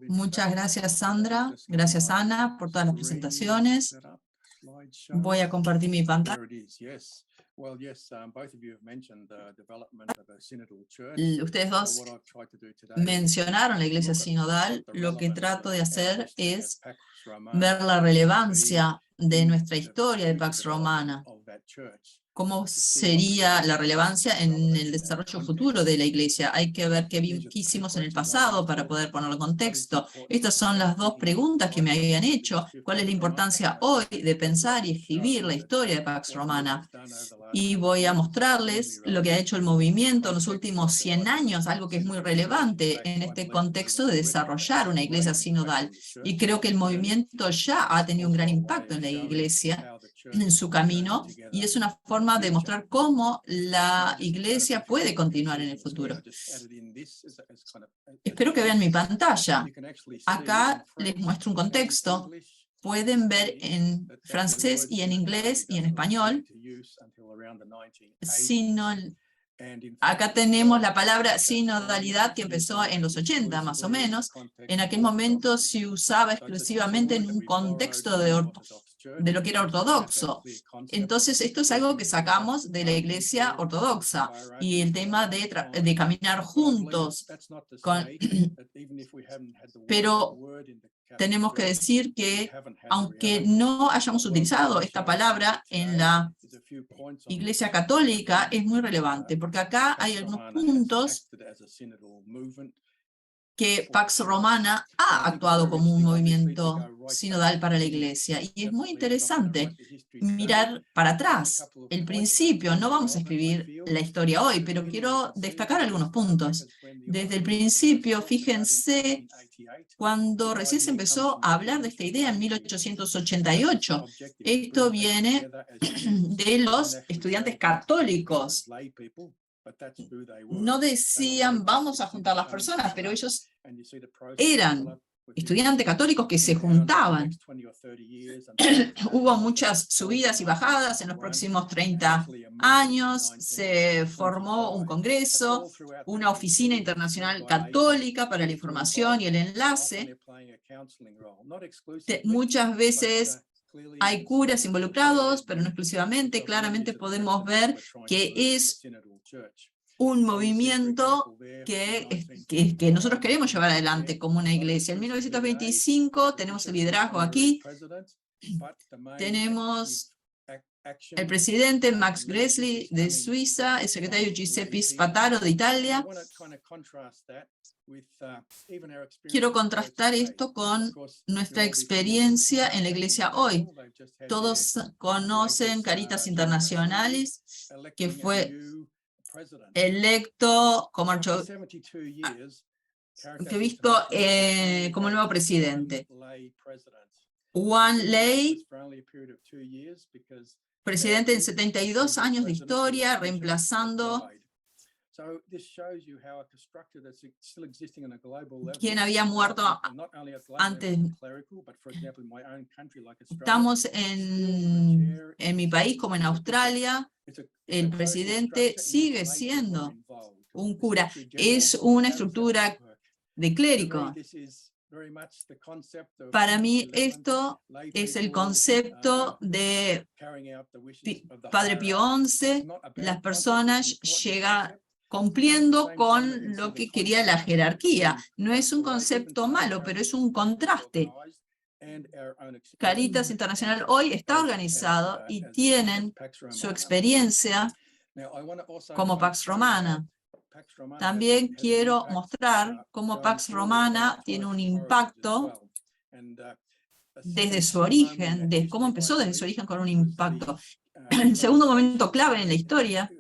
Muchas gracias, Sandra. Gracias, Ana, por todas las presentaciones. Voy a compartir mi pantalla. Ustedes dos mencionaron la Iglesia Sinodal. Lo que trato de hacer es ver la relevancia de nuestra historia de Pax Romana. ¿Cómo sería la relevancia en el desarrollo futuro de la Iglesia? Hay que ver qué hicimos en el pasado para poder ponerlo en contexto. Estas son las dos preguntas que me habían hecho. ¿Cuál es la importancia hoy de pensar y escribir la historia de Pax Romana? Y voy a mostrarles lo que ha hecho el movimiento en los últimos 100 años, algo que es muy relevante en este contexto de desarrollar una Iglesia sinodal. Y creo que el movimiento ya ha tenido un gran impacto en la Iglesia, en su camino, y es una forma de mostrar cómo la Iglesia puede continuar en el futuro. Espero que vean mi pantalla. Acá les muestro un contexto. Pueden ver en francés y en inglés y en español. Acá tenemos la palabra sinodalidad que empezó en los 80 más o menos. En aquel momento se usaba exclusivamente en un contexto de lo que era ortodoxo. Entonces esto es algo que sacamos de la Iglesia ortodoxa, y el tema de caminar juntos. Pero tenemos que decir que, aunque no hayamos utilizado esta palabra en la Iglesia Católica, es muy relevante, porque acá hay algunos puntos que Pax Romana ha actuado como un movimiento sinodal para la Iglesia. Y es muy interesante mirar para atrás, el principio. No vamos a escribir la historia hoy, pero quiero destacar algunos puntos. Desde el principio, fíjense, cuando recién se empezó a hablar de esta idea en 1888, esto viene de los estudiantes católicos. No decían vamos a juntar las personas, pero ellos eran estudiantes católicos que se juntaban. Hubo muchas subidas y bajadas en los próximos 30 años, se formó un congreso, una oficina internacional católica para la información y el enlace. Muchas veces hay curas involucrados, pero no exclusivamente. Claramente podemos ver que es un movimiento que nosotros queremos llevar adelante como una iglesia. En 1925 tenemos el liderazgo aquí. Tenemos el presidente Max Gressler de Suiza, el secretario Giuseppe Spataro de Italia. Quiero contrastar esto con nuestra experiencia en la iglesia hoy. Todos conocen Caritas Internationalis, que fue electo como visto como nuevo presidente. Juan Ley, presidente en 72 años de historia, reemplazando quien había muerto antes. Estamos en mi país, como en Australia, el presidente sigue siendo un cura. Es una estructura de clérigo. Para mí esto es el concepto de Padre Pío XI. Las personas llegan cumpliendo con lo que quería la jerarquía. No es un concepto malo, pero es un contraste. Caritas Internacional hoy está organizado y tienen su experiencia como Pax Romana. También quiero mostrar cómo Pax Romana tiene un impacto desde su origen, de cómo empezó desde su origen con un impacto. El segundo momento clave en la historia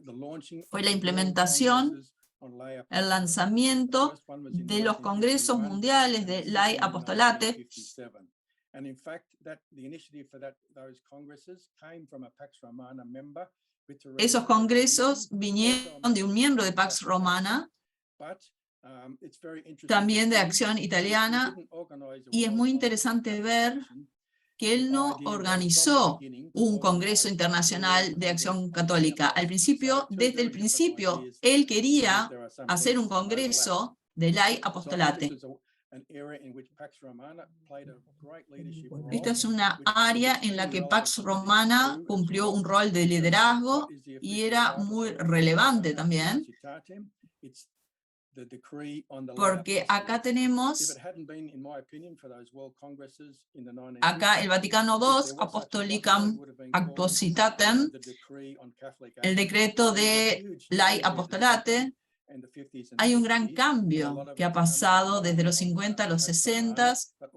fue la implementación, el lanzamiento de los congresos mundiales de Lay Apostolate. Esos congresos vinieron de un miembro de Pax Romana, también de Acción Italiana, y es muy interesante ver que él no organizó un Congreso Internacional de Acción Católica. Al principio, desde el principio, él quería hacer un Congreso de Lay Apostolate. Esta es una área en la que Pax Romana cumplió un rol de liderazgo y era muy relevante también, porque acá tenemos, acá el Vaticano II, Apostolicam Acpositatem, el decreto de Lay Apostolate. Hay un gran cambio que ha pasado desde los 50 a los 60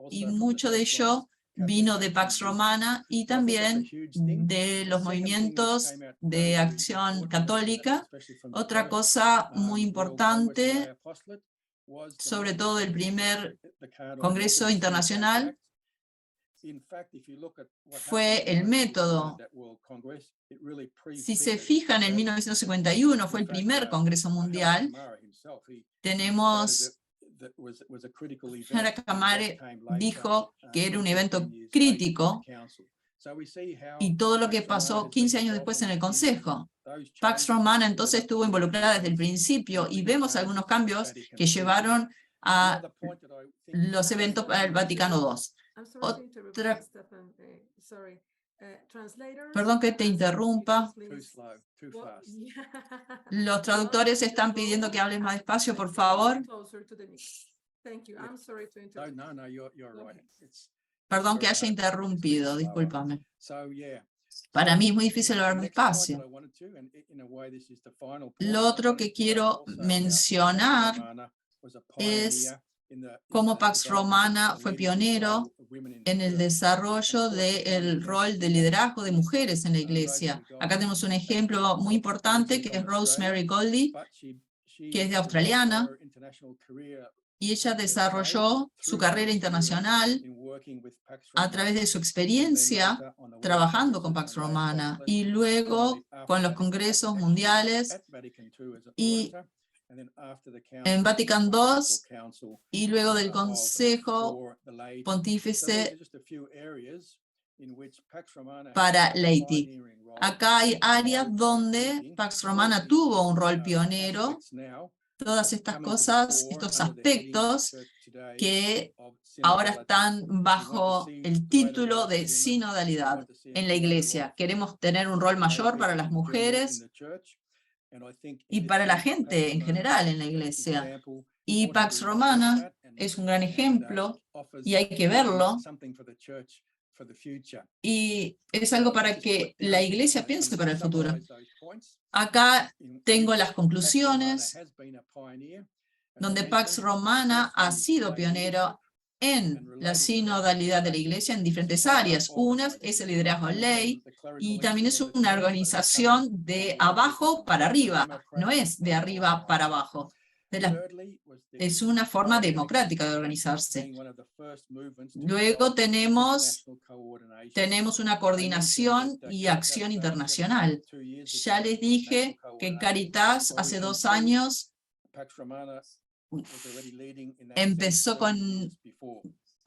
y mucho de ello vino de Pax Romana y también de los movimientos de acción católica. Otra cosa muy importante, sobre todo el primer Congreso Internacional, fue el método. Si se fijan, en 1951 fue el primer Congreso Mundial. Tenemos, Henry Camare dijo que era un evento crítico, y todo lo que pasó 15 años después en el Consejo. Pax Romana entonces estuvo involucrada desde el principio, y vemos algunos cambios que llevaron a los eventos para el Vaticano II. Perdón que te interrumpa. Los traductores están pidiendo que hables más despacio, por favor. Perdón que haya interrumpido, discúlpame. Para mí es muy difícil hablar despacio. Lo otro que quiero mencionar es cómo Pax Romana fue pionero en el desarrollo del rol de liderazgo de mujeres en la Iglesia. Acá tenemos un ejemplo muy importante que es Rosemary Goldie, que es de australiana, y ella desarrolló su carrera internacional a través de su experiencia trabajando con Pax Romana y luego con los congresos mundiales y en Vaticano II y luego del Consejo Pontífice para Laity. Acá hay áreas donde Pax Romana tuvo un rol pionero. Todas estas cosas, estos aspectos que ahora están bajo el título de sinodalidad en la Iglesia. Queremos tener un rol mayor para las mujeres y para la gente en general en la Iglesia. Y Pax Romana es un gran ejemplo y hay que verlo. Y es algo para que la Iglesia piense para el futuro. Acá tengo las conclusiones, donde Pax Romana ha sido pionero en la sinodalidad de la Iglesia en diferentes áreas. Una es el liderazgo en ley, y también es una organización de abajo para arriba, no es de arriba para abajo. Es una forma democrática de organizarse. Luego tenemos una coordinación y acción internacional. Ya les dije que en Caritas hace 2 años empezó con...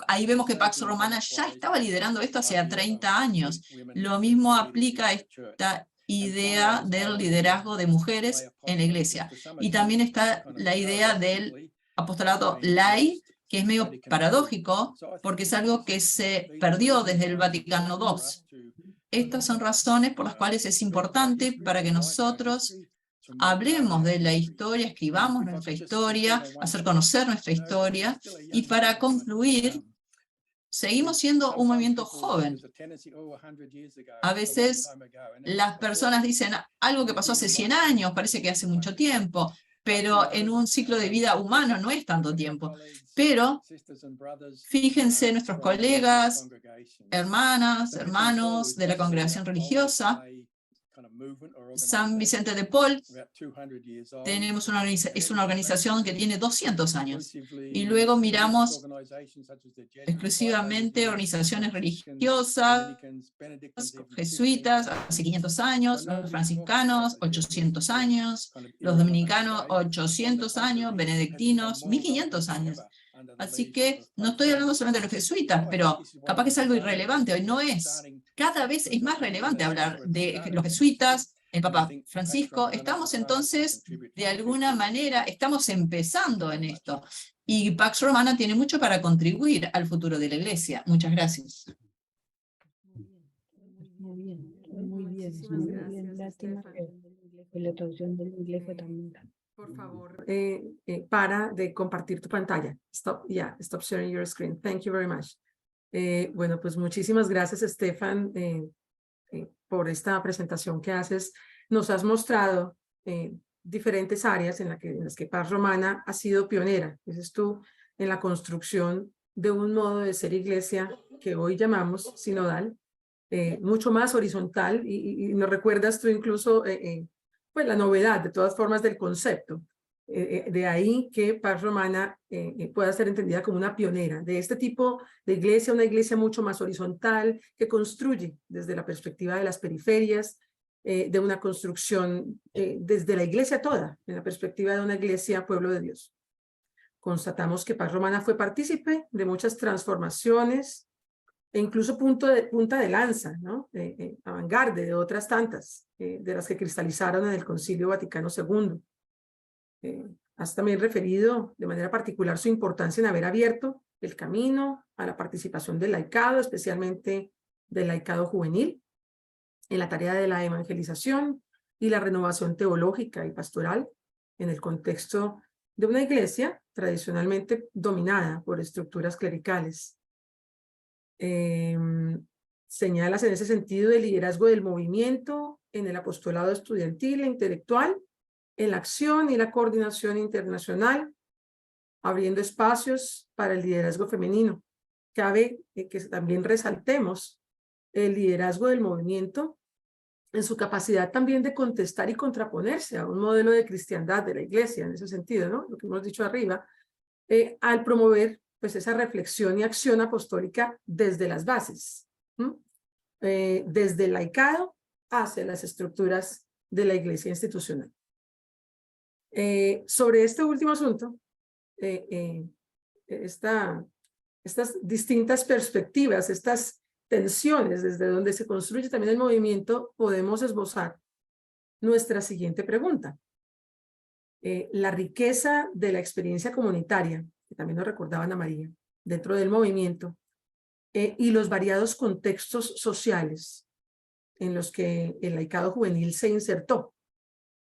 Ahí vemos que Pax Romana ya estaba liderando esto hace 30 años. Lo mismo aplica a esta idea del liderazgo de mujeres en la Iglesia. Y también está la idea del apostolado lay, que es medio paradójico, porque es algo que se perdió desde el Vaticano II. Estas son razones por las cuales es importante para que nosotros hablemos de la historia, escribamos nuestra historia, hacer conocer nuestra historia, y para concluir, seguimos siendo un movimiento joven. A veces las personas dicen algo que pasó hace 100 años, parece que hace mucho tiempo, pero en un ciclo de vida humano no es tanto tiempo. Pero fíjense nuestros colegas, hermanas, hermanos de la congregación religiosa, San Vicente de Paul, es una organización que tiene 200 años. Y luego miramos exclusivamente organizaciones religiosas, jesuitas, hace 500 años, los franciscanos, 800 años, los dominicanos, 800 años, benedictinos, 1500 años. Así que no estoy hablando solamente de los jesuitas, pero capaz que es algo irrelevante, hoy no es. Cada vez es más relevante hablar de los jesuitas, el Papa Francisco. Estamos entonces, de alguna manera, estamos empezando en esto. Y Pax Romana tiene mucho para contribuir al futuro de la Iglesia. Muchas gracias. Muy bien. Lástima que la traducción del inglés fue tan mala. Por favor, para de compartir tu pantalla. Stop sharing your screen. Thank you very much. Bueno, pues muchísimas gracias, Estefan, por esta presentación que haces. Nos has mostrado diferentes áreas en las que Pax Romana ha sido pionera. Dices tú, en la construcción de un modo de ser iglesia que hoy llamamos sinodal, mucho más horizontal, y nos recuerdas tú incluso pues la novedad de todas formas del concepto. De ahí que Pax Romana pueda ser entendida como una pionera de este tipo de iglesia, una iglesia mucho más horizontal, que construye desde la perspectiva de las periferias, de una construcción desde la iglesia toda, en la perspectiva de una iglesia pueblo de Dios. Constatamos que Pax Romana fue partícipe de muchas transformaciones, e incluso punta de lanza, ¿no? Avangarde de otras tantas, de las que cristalizaron en el Concilio Vaticano II. Has también referido de manera particular su importancia en haber abierto el camino a la participación del laicado, especialmente del laicado juvenil, en la tarea de la evangelización y la renovación teológica y pastoral en el contexto de una iglesia tradicionalmente dominada por estructuras clericales. Señalas en ese sentido el liderazgo del movimiento en el apostolado estudiantil e intelectual, en la acción y la coordinación internacional, abriendo espacios para el liderazgo femenino. Cabe que también resaltemos el liderazgo del movimiento en su capacidad también de contestar y contraponerse a un modelo de cristiandad de la iglesia, en ese sentido, ¿no? Lo que hemos dicho arriba, al promover pues esa reflexión y acción apostólica desde las bases, desde el laicado hacia las estructuras de la iglesia institucional. Sobre este último asunto, estas distintas perspectivas, estas tensiones desde donde se construye también el movimiento, podemos esbozar nuestra siguiente pregunta. La riqueza de la experiencia comunitaria, que también nos recordaba Ana María, dentro del movimiento, y los variados contextos sociales en los que el laicado juvenil se insertó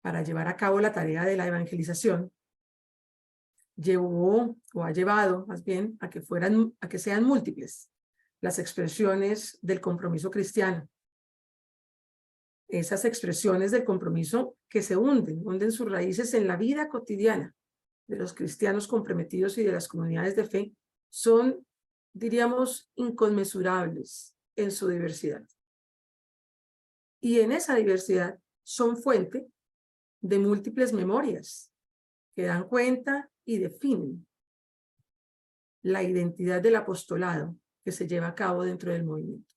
para llevar a cabo la tarea de la evangelización, ha llevado más bien a que sean múltiples las expresiones del compromiso cristiano. Esas expresiones del compromiso que se hunden sus raíces en la vida cotidiana de los cristianos comprometidos y de las comunidades de fe, son, diríamos, inconmensurables en su diversidad. Y en esa diversidad son fuente de múltiples memorias que dan cuenta y definen la identidad del apostolado que se lleva a cabo dentro del movimiento.